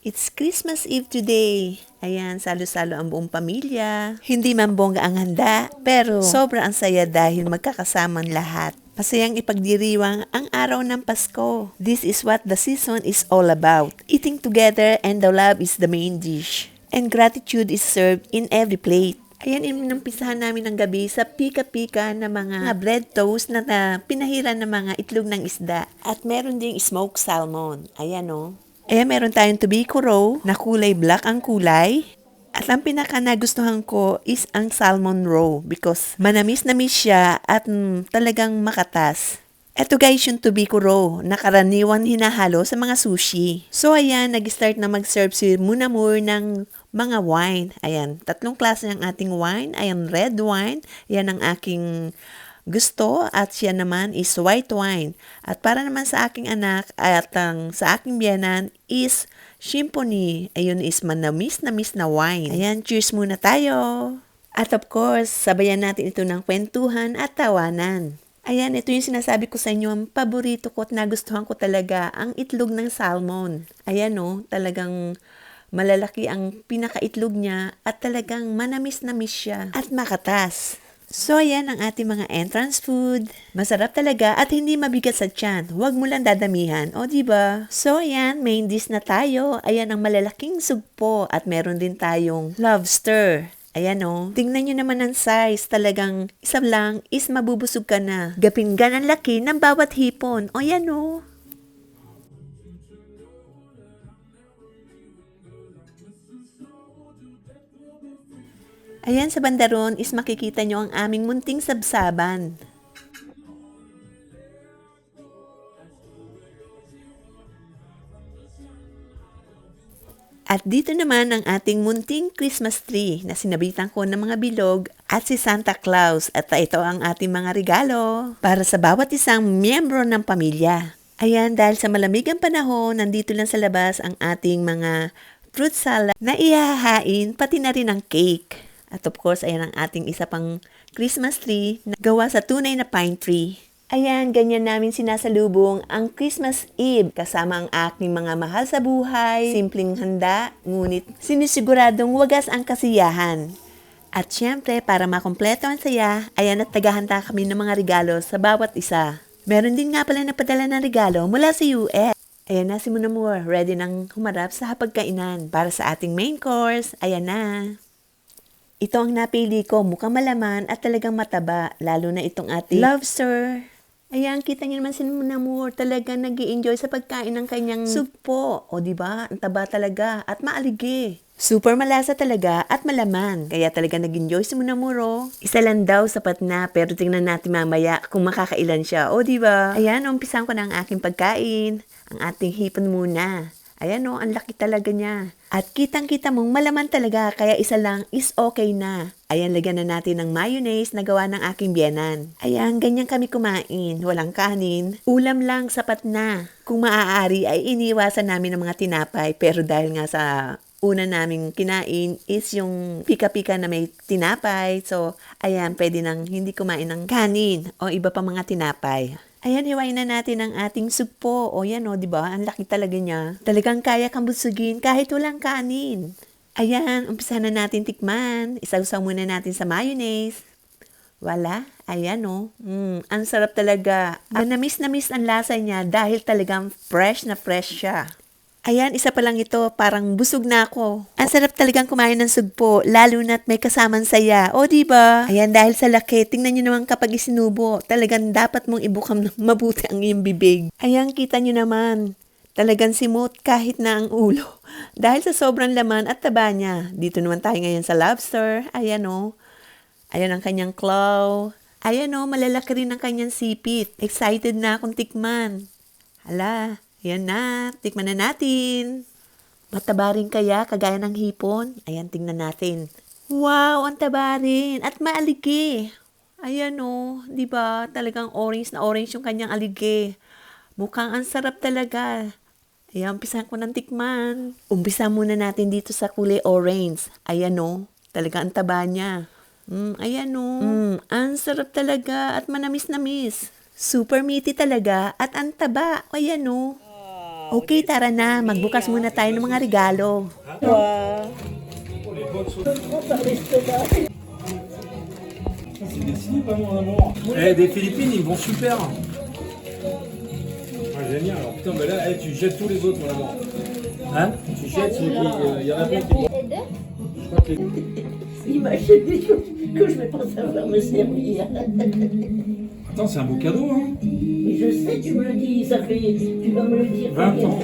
It's Christmas Eve today. Ayan, salo-salo ang buong pamilya. Hindi man bongga ang handa, pero sobra ang saya dahil magkakasamang lahat. Masayang ipagdiriwang ang araw ng Pasko. This is what the season is all about. Eating together and the love is the main dish. And gratitude is served in every plate. Ayan, inumpisahan namin ng gabi sa pika-pika na mga bread toast na pinahiran ng mga itlog ng isda. At meron ding smoked salmon. Ayan o. Ayan, meron tayong tobacco roe na kulay black ang kulay. At ang pinaka nagustuhan ko is ang salmon roe because manamis-namis siya at talagang makatas. Eto guys, yung tobacco roe na karaniwan hinahalo sa mga sushi. So ayan, nag-start na mag-serve si Munamur ng mga wine. Ayan, 3 klase ng ating wine. Ayan, red wine. Ayan ang aking gusto at siya naman is white wine. At para naman sa aking anak at sa aking biyanan is Symphony. Ayun is manamis-namis na wine. Ayan, cheers muna tayo. At of course, sabayan natin ito ng kwentuhan at tawanan. Ayan, ito yung sinasabi ko sa inyo, ang paborito ko at nagustuhan ko talaga, ang itlog ng salmon. Ayan o, talagang malalaki ang pinakaitlog niya at talagang manamis-namis siya at makatas. So, ayan ang ating mga entrance food. Masarap talaga at hindi mabigat sa tiyan. Huwag mo lang dadamihan, o diba? So, ayan, main dish na tayo. Ayan ang malalaking sugpo at meron din tayong lobster. Ayan o, tingnan nyo naman ang size. Talagang isa lang is mabubusog ka na. Gapinggan ang laki ng bawat hipon. O yan o. Ayan, sa bandaron is makikita nyo ang aming munting sabsaban. At dito naman ang ating munting Christmas tree na sinabitan ko ng mga bilog at si Santa Claus. At ito ang ating mga regalo para sa bawat isang miyembro ng pamilya. Ayan, dahil sa malamig ang panahon, nandito lang sa labas ang ating mga fruit salad na ihahain, pati na rin ang cake. At of course, ayan ang ating isa pang Christmas tree na gawa sa tunay na pine tree. Ayan, ganyan namin sinasalubong ang Christmas Eve kasama ang aking mga mahal sa buhay. Simpleng handa, ngunit sinisiguradong wagas ang kasiyahan. At syempre, para makumpleto ang saya, ayan at tagahanda kami ng mga regalo sa bawat isa. Meron din nga pala napadala ng regalo mula sa US. Ayan na si Munamur, ready nang humarap sa hapagkainan para sa ating main course. Ayan na. Ito ang napili ko, mukhang malaman at talagang mataba, lalo na itong ating lobster. Ayan, kita niyo naman si Munamur, talagang nag-i-enjoy sa pagkain ng kanyang sugpo. O diba, ang taba talaga at maaligi. Super malasa talaga at malaman, kaya talaga nag-enjoy si Munamuro. Isa lang daw sapat na, pero tingnan natin mamaya kung makakailan siya. O diba? Ayan, umpisan ko na ang aking pagkain. Ang ating hipon muna. Ayan o, ang laki talaga niya. At kitang-kita mong malaman talaga, kaya isa lang is okay na. Ayan, lagyan na natin ng mayonnaise na gawa ng aking biyanan. Ayan, ganyan kami kumain. Walang kanin. Ulam lang, sapat na. Kung maaari ay iniwasan namin ng mga tinapay. Pero dahil nga sa una naming kinain is yung pika-pika na may tinapay. So, ayan, pwede nang hindi kumain ng kanin o iba pa mga tinapay. Ayan, hiwain na natin ang ating sugpo. O yan o, diba? Ang laki talaga niya. Talagang kaya kang busugin kahit walang kanin. Ayan, umpisa na natin tikman. Isawsaw muna natin sa mayonnaise. Wala. Ayan o. Ang sarap talaga. Manamis-namis ang lasa niya dahil talagang fresh na fresh siya. Ayan, isa pa lang ito, parang busog na ako. Ang sarap talagang kumain ng sugpo, lalo na't may kasamang saya. O, diba? Ayan, dahil sa laki, tingnan nyo naman kapag isinubo, talagang dapat mong ibukam ng mabuti ang iyong bibig. Ayan, kita nyo naman, talagang simot kahit na ang ulo. Dahil sa sobrang laman at taba niya. Dito naman tayo ngayon sa lobster. Ayan o. Ayan ang kanyang claw. Ayan o, malalaki rin ang kanyang sipit. Excited na akong tikman. Hala. Ayan na, tikman na natin. Mataba rin kaya, kagaya ng hipon? Ayan, tingnan natin. Wow, ang taba rin. At maaligi. Ayan o, di ba? Talagang orange na orange yung kanyang aligi. Mukhang ang sarap talaga. Ayan, umpisahan ko ng tikman. Umpisa muna natin dito sa kulay orange. Ayan o, talaga ang taba niya. Ayan o. Ang sarap talaga at manamis-namis. Super meaty talaga at ang taba. Ayan o. Okay, tara na. Magbukas muna tayo ng mga regalo. Wow. C'est des slips, hein, mon amour. Eh, des Philippines, ils vont super. Ah, génial. Alors, putain, bah là, tu jettes tous les autres, mon amour. Hein? Tu jettes, il y en a plein qui... Je crois que les... Il m'achète des choses que je vais pas savoir me servir. Attends, c'est un beau cadeau, hein? Mais je sais, tu me le dis, ça fait... Tu vas me le dire. 20 ans.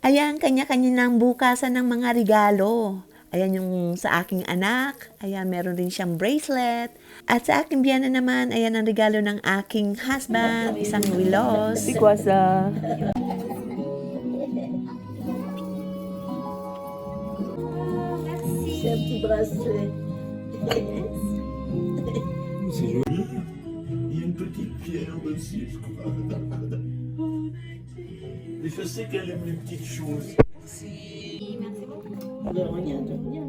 Ayan, kanya-kanya ng bukasan ng mga regalo. Ayan yung sa aking anak. Ayan, meron rin siyang bracelet. At sa aking biyana naman, ayan ang regalo ng aking husband, isang wilos. C'est quoi ça? C'est un petit bracelet. C'est joli. Il y a une petite pierre dessus, je crois. Et je sais qu'elle aime les petites choses. De rien, de rien.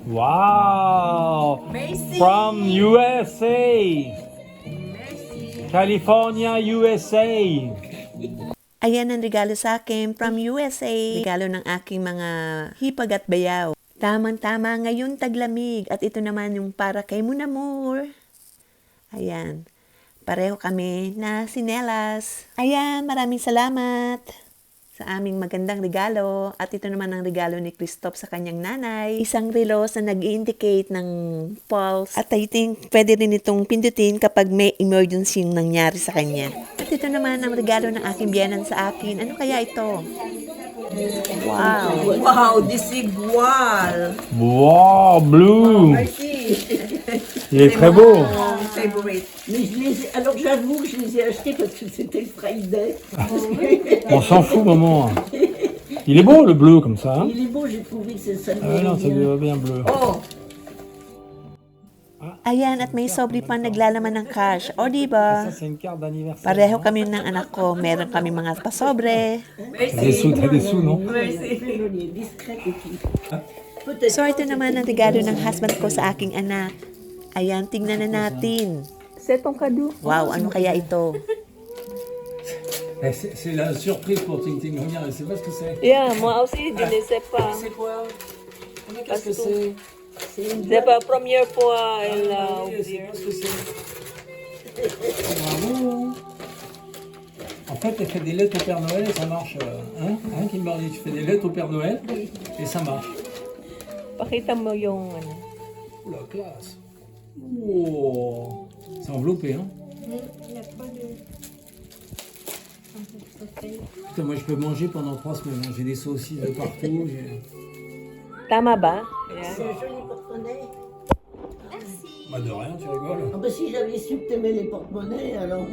Wow! From USA! California, USA! Ayan ang regalo sa akin from USA. Regalo ng aking mga hipag at bayaw. Tamang-tama ngayon taglamig. At ito naman yung para kay Munamur. Ayan. Pareho kami na sinelas. Ayan, maraming salamat sa aming magandang regalo. At ito naman ang regalo ni Christoph sa kanyang nanay. Isang relos na nag-indicate ng pulse. At I think pwede rin itong pindutin kapag may emergency yung nangyari sa kanya. At ito naman ang regalo ng aking biyanan sa akin. Ano kaya ito? Wow! Wow, this is voile. Wow, blue! Merci. Il est très beau! Favorite. Mais alors j'avoue que je les ai achetés parce que c'était le Friday. On s'en fout, maman. Il est beau, le bleu, comme ça. Hein? Il est beau, j'ai trouvé que c'est ça. Ah non, ça lui va bien bleu. Oh, Ayan, at may sobri pa naglalaman ng cash. O, diba? Ça, c'est une carte d'anniversaire. Pareho kami ng anak ko. Meron kami mga pasobre. T'as des sous, non? Discret petit. Peut-être. So, ito naman ang regalo ng husband ko sa aking anak. Ayan, tingnan na natin. c'est ton cadeau. Wow, ano kaya ito? Eh, c'est la surprise pour Ting Ting. Regarde, elle sait pas ce que c'est. Yeah, moi aussi, je ne sais pas. C'est quoi? Qu'est-ce que c'est? C'est la première fois elle a Oui, elle sait ouvert. pas ce que c'est. Bravo! En fait, elle fait des lettres au Père Noël et ça marche. Hein, Kimberly, tu fais des lettres au Père Noël et ça marche. Pakita mo yung ano. Oula, classe! Oh. C'est enveloppé, hein? Putain, moi je peux manger pendant 3 semaines. Hein. J'ai des saucisses de partout. Tama ba? C'est un joli porte-monnaie. Bah de rien, tu rigoles. Ah bah si j'avais su que t'aimais les porte-monnaies, alors...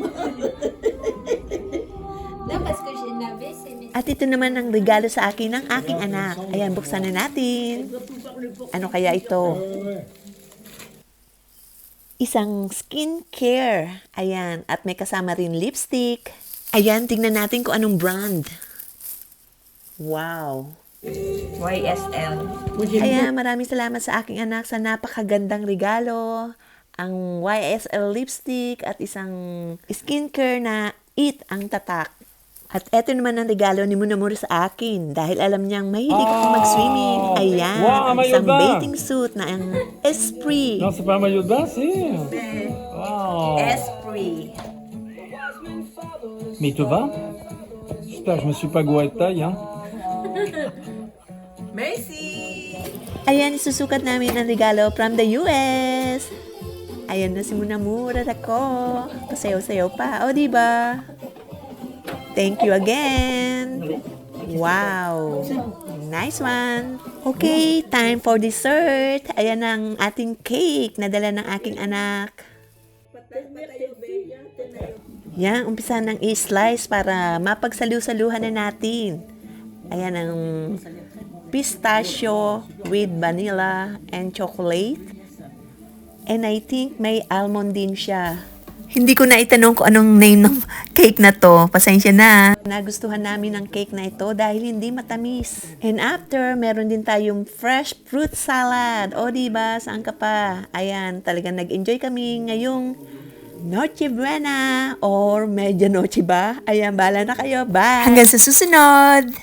Non, parce que je n'avais, c'est mes... At ito naman ang regalo sa akin ng aking anak. Ayan, buksan na natin. Ano kaya ito? Isang skincare. Ayan, at may kasama rin lipstick. Ayan, tingnan natin kung anong brand. Wow. YSL. Ayan, maraming salamat sa aking anak sa napakagandang regalo. Ang YSL lipstick at isang skincare na It ang tatak. At eto naman ang regalo ni Munamur sa akin dahil alam niyang mahilig akong mag-swimming. Ayan, Wow, ang maillot isang de bain. bathing suit na ang Esprit. Non, c'est pas un maillot de bain, c'est. Wow. Esprit. Mais il te va? J'espère que je me suis pas gouré de taille, hein. Merci. Ayan, isusukat namin ang regalo from the US. Ayan na si Munamur at ako. Pasayaw-sayaw pa. O, diba? Thank you again. Wow. Nice one. Okay, time for dessert. Ayan ang ating cake na dala ng aking anak. Yan, umpisa ng i-slice para mapagsalu-saluhan na natin. Ayan ang pistachio with vanilla and chocolate. And I think may almond din siya. Hindi ko na itanong kung anong name ng cake na to. Pasensya na. Nagustuhan namin ang cake na ito dahil hindi matamis. And after, meron din tayong fresh fruit salad. O diba, saan ka pa? Ayan, talagang nag-enjoy kami ngayong Noche Buena or Medianoche ba? Ayan, bala na kayo. Bye! Hanggang sa susunod!